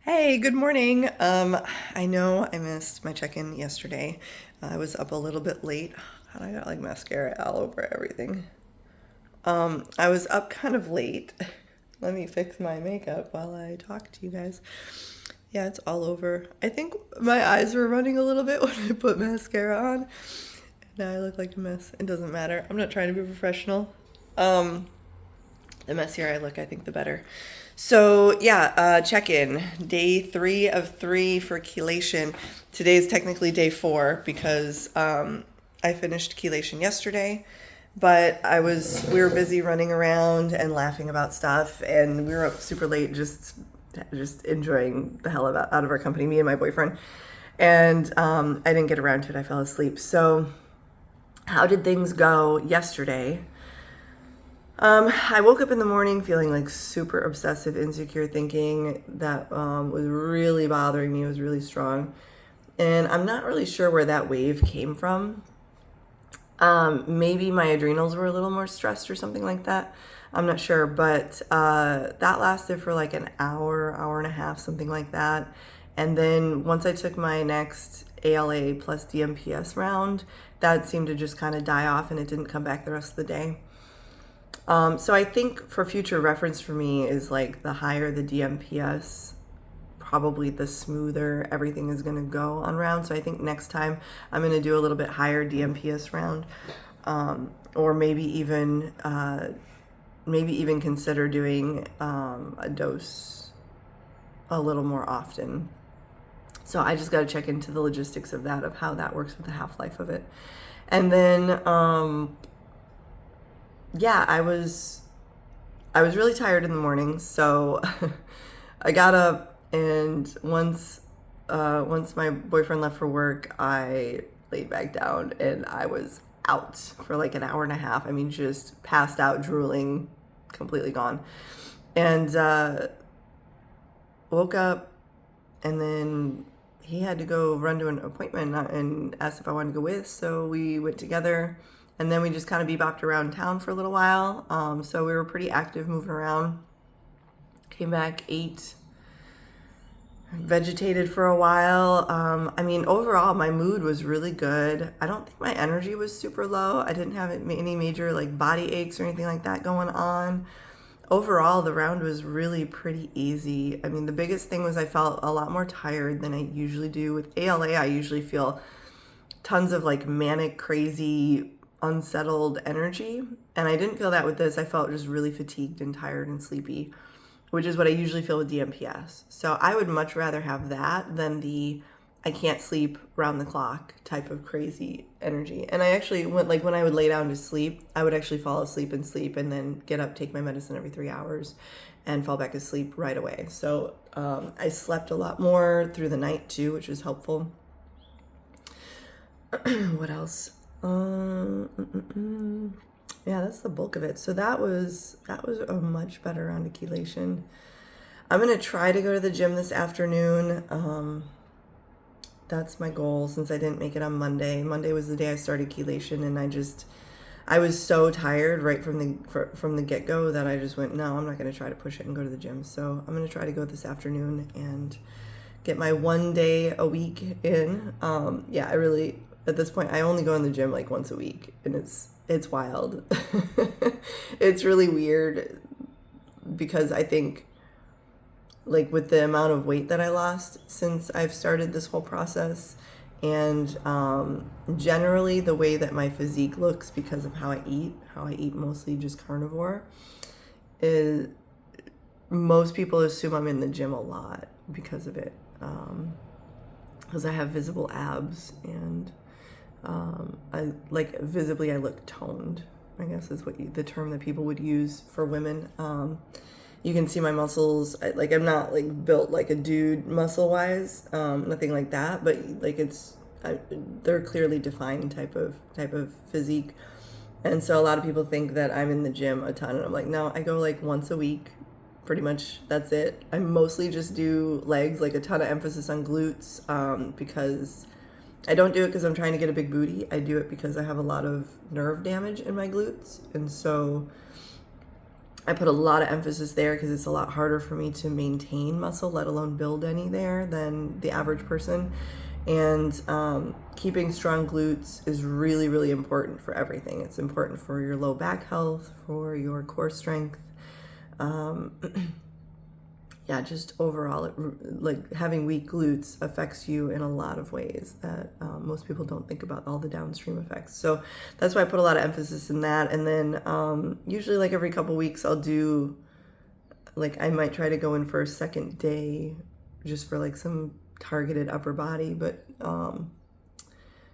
Hey, good morning. I know I missed my check-in yesterday. I was up a little bit late. God, I got like mascara all over everything. I was up kind of late. Let me fix my makeup while I talk to you guys. Yeah, it's all over. I think my eyes were running a little bit when I put mascara on. Now I look like a mess. It doesn't matter. I'm not trying to be professional. Um, the messier I look, I think the better. So yeah, check in. Day 3 of 3 for chelation. Today is technically day 4 because I finished chelation yesterday, but we were busy running around and laughing about stuff, and we were up super late just enjoying the hell out of our company, me and my boyfriend. And I didn't get around to it. I fell asleep. So how did things go yesterday? I woke up in the morning feeling like super obsessive, insecure thinking that was really bothering me. It was really strong. And I'm not really sure where that wave came from. Maybe my adrenals were a little more stressed or something like that. I'm not sure. But that lasted for like an hour, hour and a half, something like that. And then once I took my next ALA plus DMPS round, that seemed to just kind of die off and it didn't come back the rest of the day. So I think for future reference for me is like the higher the DMPS, probably the smoother everything is going to go on round. So I think next time I'm going to do a little bit higher DMPS round, or maybe even consider doing a dose a little more often. So I just got to check into the logistics of that, of how that works with the half-life of it. And then yeah, I was really tired in the morning, so I got up, and once my boyfriend left for work, I laid back down and I was out for like an hour and a half. I mean, just passed out, drooling, completely gone. And woke up, and then he had to go run to an appointment and asked if I wanted to go with. So we went together, and then we just kind of bebopped around town for a little while. So we were pretty active moving around. Came back, ate, vegetated for a while. I mean, overall, my mood was really good. I don't think my energy was super low. I didn't have any major like body aches or anything like that going on. Overall, the round was really pretty easy. I mean, the biggest thing was I felt a lot more tired than I usually do. With ALA, I usually feel tons of like manic, crazy, unsettled energy. And I didn't feel that with this. I felt just really fatigued and tired and sleepy, which is what I usually feel with DMPS. So I would much rather have that than the I can't sleep round the clock type of crazy energy. And I actually went, like, when I would lay down to sleep, I would actually fall asleep and then get up, take my medicine every 3 hours and fall back asleep right away. So I slept a lot more through the night too, which was helpful. What else? Yeah, that's the bulk of it. So that was a much better round of chelation. I'm gonna try to go to the gym this afternoon. That's my goal since I didn't make it on Monday. Monday was the day I started chelation, and I was so tired right from the get go that I just went, no, I'm not gonna try to push it and go to the gym. So I'm gonna try to go this afternoon and get my 1 day a week in. Yeah, I really, at this point, I only go in the gym like once a week, and it's wild. It's really weird because I think, like, with the amount of weight that I lost since I've started this whole process, and generally the way that my physique looks because of how I eat mostly just carnivore, is most people assume I'm in the gym a lot because of it. Because I have visible abs, and I like visibly I look toned, I guess is the term that people would use for women. You can see my muscles. I'm not like built like a dude muscle wise, nothing like that, but like they're clearly defined type of physique. And so a lot of people think that I'm in the gym a ton, and I'm like, no, I go like once a week, pretty much. That's it. I mostly just do legs, like a ton of emphasis on glutes, because I don't do it because I'm trying to get a big booty. I do it because I have a lot of nerve damage in my glutes, and so I put a lot of emphasis there because it's a lot harder for me to maintain muscle, let alone build any there, than the average person. And keeping strong glutes is really, really important for everything. It's important for your low back health, for your core strength. Yeah, just overall, like having weak glutes affects you in a lot of ways that most people don't think about, all the downstream effects. So that's why I put a lot of emphasis in that. And then usually like every couple weeks I'll do, like I might try to go in for a second day just for like some targeted upper body. But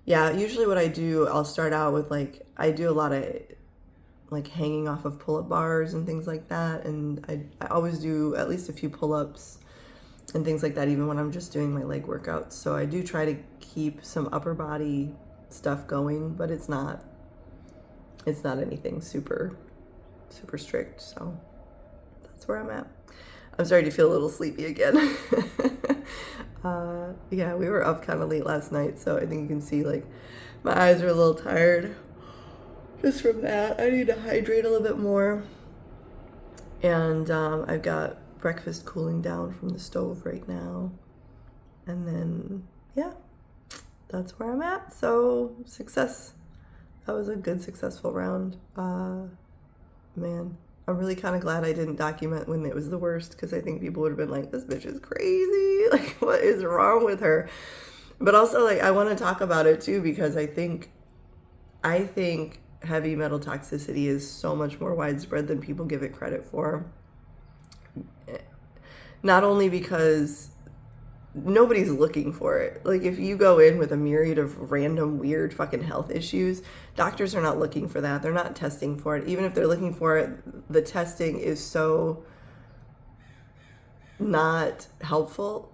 yeah, usually what I do, I'll start out with like, I do a lot of like hanging off of pull-up bars and things like that, and I always do at least a few pull-ups and things like that, even when I'm just doing my leg workouts. So I do try to keep some upper body stuff going, but it's not anything super strict. So that's where I'm at. I'm starting to feel a little sleepy again. Yeah, we were up kind of late last night, so I think you can see like my eyes are a little tired just from that. I need to hydrate a little bit more. And I've got breakfast cooling down from the stove right now. And then, yeah, that's where I'm at. So, success. That was a good, successful round. Man, I'm really kind of glad I didn't document when it was the worst, because I think people would have been like, this bitch is crazy. Like, what is wrong with her? But also, like, I want to talk about it too, because I think heavy metal toxicity is so much more widespread than people give it credit for. Not only because nobody's looking for it. Like if you go in with a myriad of random weird fucking health issues, doctors are not looking for that. They're not testing for it. Even if they're looking for it, the testing is so not helpful.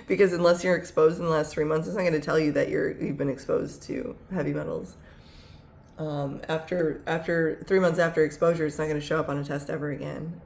Because unless you're exposed in the last 3 months, it's not going to tell you that you've been exposed to heavy metals. After 3 months after exposure, it's not going to show up on a test ever again.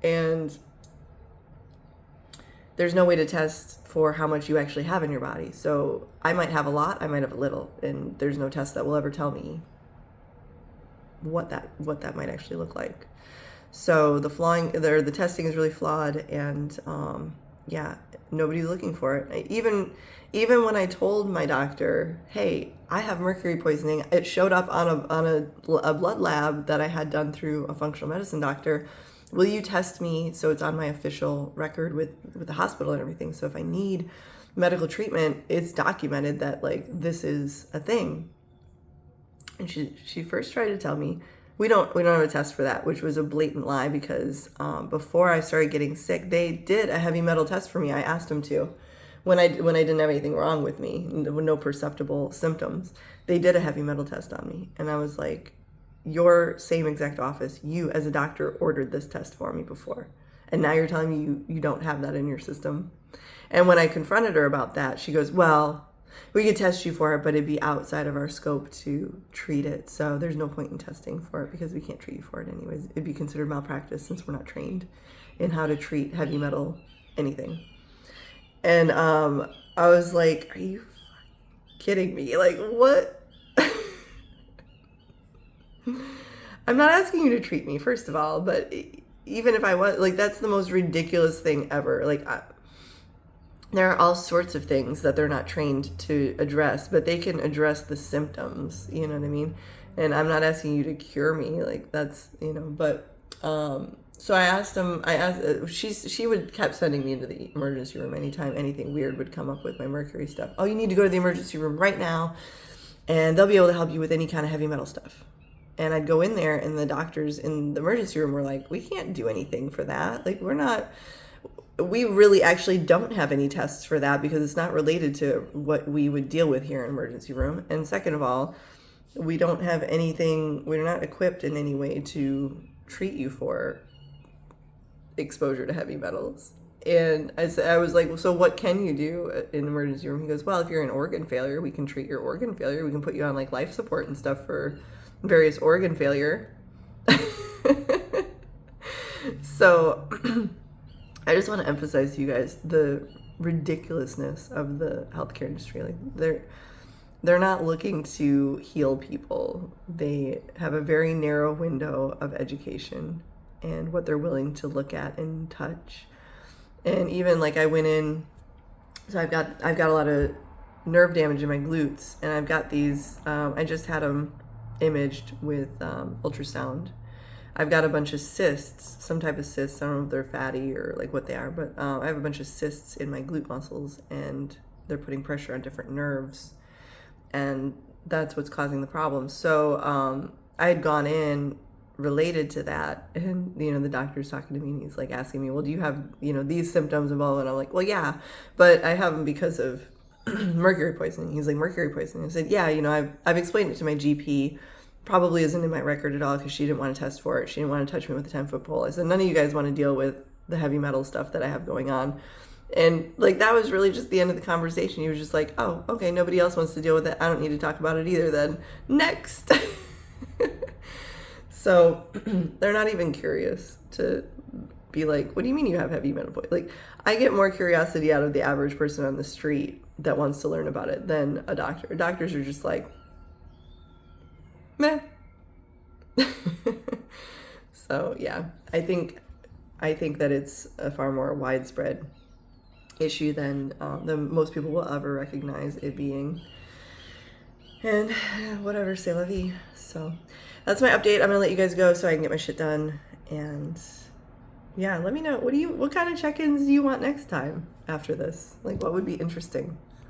And there's no way to test for how much you actually have in your body. So I might have a lot, I might have a little, and there's no test that will ever tell me what that might actually look like. So the testing is really flawed, and yeah, nobody's looking for it. Even when I told my doctor, hey, I have mercury poisoning, it showed up on a blood lab that I had done through a functional medicine doctor. Will you test me so it's on my official record with the hospital and everything? So if I need medical treatment, it's documented that like this is a thing. And she first tried to tell me we don't have a test for that, which was a blatant lie, because before I started getting sick, they did a heavy metal test for me. I asked them to. When I didn't have anything wrong with me, no perceptible symptoms, they did a heavy metal test on me. And I was like, your same exact office, you as a doctor ordered this test for me before. And now you're telling me you don't have that in your system. And when I confronted her about that, she goes, well, we could test you for it, but it'd be outside of our scope to treat it. So there's no point in testing for it because we can't treat you for it anyways. It'd be considered malpractice since we're not trained in how to treat heavy metal anything. And I was like, are you kidding me? Like, what? I'm not asking you to treat me, first of all, but even if I was, like, that's the most ridiculous thing ever. Like, there are all sorts of things that they're not trained to address, but they can address the symptoms, you know what I mean? And I'm not asking you to cure me, like, that's, you know, but, so I asked him, she would kept sending me into the emergency room anytime anything weird would come up with my mercury stuff. Oh, you need to go to the emergency room right now, and they'll be able to help you with any kind of heavy metal stuff. And I'd go in there, and the doctors in the emergency room were like, we can't do anything for that. Like, we really actually don't have any tests for that because it's not related to what we would deal with here in an emergency room. And second of all, we don't have anything, we're not equipped in any way to treat you for exposure to heavy metals. And I was like, well, so what can you do in an emergency room? He goes, well, if you're in organ failure, we can treat your organ failure. We can put you on like life support and stuff for various organ failure. So I just want to emphasize to you guys the ridiculousness of the healthcare industry. Like they're not looking to heal people. They have a very narrow window of education and what they're willing to look at and touch. And even like I went in, so I've got a lot of nerve damage in my glutes, and I've got these, I just had them imaged with ultrasound. I've got a bunch of cysts, some type of cysts. I don't know if they're fatty or like what they are, but I have a bunch of cysts in my glute muscles, and they're putting pressure on different nerves, and that's what's causing the problem. So I had gone in related to that, and the doctor's talking to me, and he's like asking me, well, do you have these symptoms involved? And I'm like, well, yeah, but I have them because of mercury poisoning. He's like, mercury poisoning? I said, yeah, I've explained it to my GP. Probably isn't in my record at all because she didn't want to test for it. She didn't want to touch me with a 10-foot pole. I said, none of you guys want to deal with the heavy metal stuff that I have going on. And like, that was really just the end of the conversation. He was just like, oh, okay, nobody else wants to deal with it. I don't need to talk about it either then. Next. So they're not even curious to be like, what do you mean you have heavy metal poisoning? Like, I get more curiosity out of the average person on the street that wants to learn about it than a doctor. Doctors are just like, meh. So yeah, I think that it's a far more widespread issue than most people will ever recognize it being. And whatever, c'est la vie. So that's my update. I'm gonna let you guys go so I can get my shit done. And yeah, let me know, what kind of check-ins do you want next time after this? Like, what would be interesting?